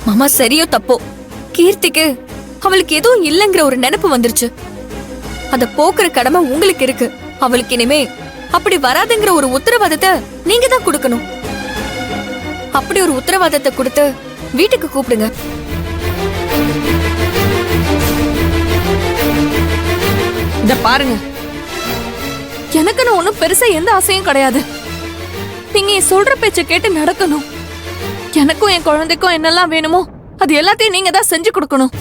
மாமா சரியோ தப்போ கீர்த்திக்கு அவளுக்கு எதுவும் இல்லைங்கிற ஒரு நினைப்பு வந்துருச்சு. அத போக்குற கடமை உங்களுக்கு இருக்கு. அவளுக்கு இனிமே அப்படி வராதுங்கிற ஒரு உத்தரவாதத்தை நீங்க தான் கொடுக்கணும். அப்படி ஒரு உத்தரவாதத்தை கொடுத்து வீட்டுக்கு கூப்பிடுங்க. இத பாருங்க, எனக்குன்னு ஒண்ணும் பெருசா எந்த ஆசையும் கிடையாது. நீங்க என் சொல்ற பேச்ச கேட்டு நடக்கணும். எனக்கும் என் குழந்தைக்கும் என்னெல்லாம் வேணுமோ அது எல்லாத்தையும் நீங்க தான் செஞ்சு கொடுக்கணும்.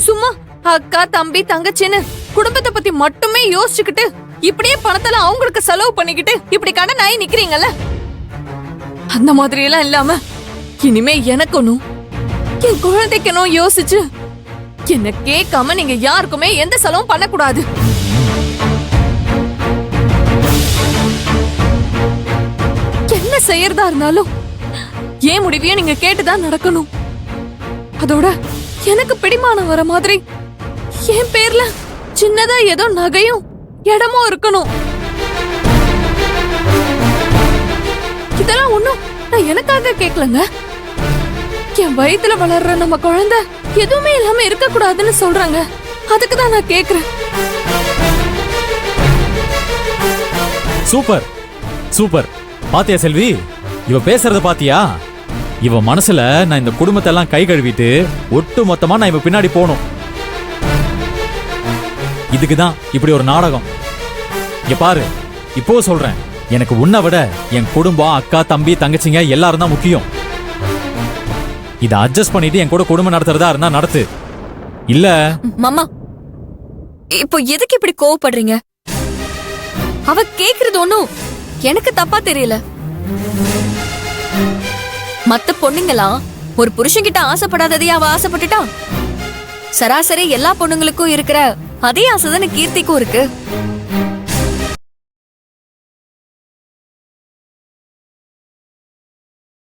சும்மா அக்கா தம்பி தங்கச்சின்னு குடும்பத்தை பத்தி மட்டுமே யோசிச்சுக்கிட்டு இப்படியே பணத்தெல்லாம் அவங்களுக்கு செலவு பண்ணிக்கிட்டு இப்படி கடன் ஆகி நிக்கிறீங்கல்ல, அந்த மாதிரி எல்லாம் இல்லாம இனிமே எனக்கணும் என் குழந்தைக்கணும் யோசிச்சு என்ன கேட்காம நீங்க யாருக்குமே எந்த செலவும் பண்ணக்கூடாது. என்ன செய்யறதா இருந்தாலும் ஏன் முடிவையும் நீங்க கேட்டுதான் நடக்கணும். அதோட எனக்கு பிடிமானம் வர மாதிரி என் பேர்ல சின்னதா ஏதோ நகையும் இடமும் இருக்கணும். இதெல்லாம் ஒண்ணும் நான் எனக்காக கேட்கலங்க. என் வயித்துல வளர்ற நம்ம குழந்தை எதுவுமே இல்லாம இருக்க கூடாதுன்னு சொல்றாங்க. அதுக்குதான் நான் கேக்குறேன். Super super. பாத்தியா செல்வி, இவ பேசுறத பாத்தியா? இவ மனசுல நான் இந்த குடும்பத்தை எல்லாம் கை கழுவிட்டு ஒட்டு மொத்தமா நான் இவ பின்னாடி போகணும். இதுக்குதான் இப்படி ஒரு நாடகம். இங்க பாரு, இப்போ சொல்றேன், எனக்கு உன்னை விட என் குடும்பம், அக்கா தம்பி தங்கச்சிங்க எல்லாரும் தான் முக்கியம். இதை அட்ஜஸ்ட் பண்ணிட்டு என் கூட குடும்பம் நடத்துறதா இருந்தா நடத்து. இல்ல மாமா இப்போ எதுக்கு இப்படி கோவப்படுறீங்க? அவ கேக்குறது ஒண்ணும் எனக்கு தப்பா தெரியல. மத்த பொண்ணுங்களா ஒரு புருஷன்கிட்ட ஆசைப்படாததையே அவ ஆசைப்பட்டுட்டா. சராசரி எல்லா பொண்ணுங்களுக்கும் இருக்கிற அதே ஆசைதானே கீர்த்திக்கும் இருக்கு.